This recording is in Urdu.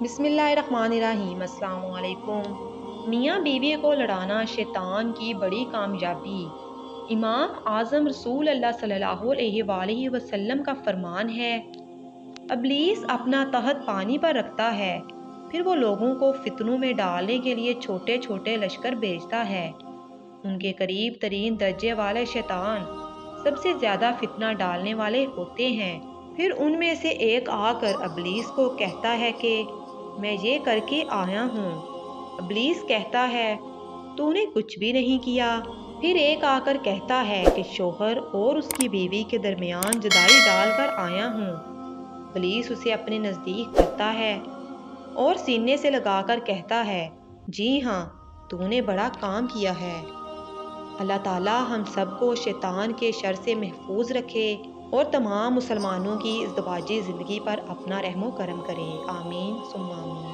بسم اللہ الرحمن الرحیم۔ السلام علیکم۔ میاں بیوی کو لڑانا شیطان کی بڑی کامیابی۔ امام اعظم رسول اللہ صلی اللہ علیہ وآلہ وسلم کا فرمان ہے، ابلیس اپنا تہت پانی پر رکھتا ہے، پھر وہ لوگوں کو فتنوں میں ڈالنے کے لیے چھوٹے چھوٹے لشکر بھیجتا ہے۔ ان کے قریب ترین درجے والے شیطان سب سے زیادہ فتنہ ڈالنے والے ہوتے ہیں۔ پھر ان میں سے ایک آ کر ابلیس کو کہتا ہے کہ میں یہ کر کے آیا ہوں۔ ابلیس کہتا ہے تو نے کچھ بھی نہیں کیا۔ پھر ایک آ کر کہتا ہے کہ شوہر اور اس کی بیوی کے درمیان جدائی ڈال کر آیا ہوں۔ ابلیس اسے اپنے نزدیک کرتا ہے اور سینے سے لگا کر کہتا ہے جی ہاں، تو نے بڑا کام کیا ہے۔ اللہ تعالی ہم سب کو شیطان کے شر سے محفوظ رکھے اور تمام مسلمانوں کی ازدواجی زندگی پر اپنا رحم و کرم کرے۔ آمین ثم آمین۔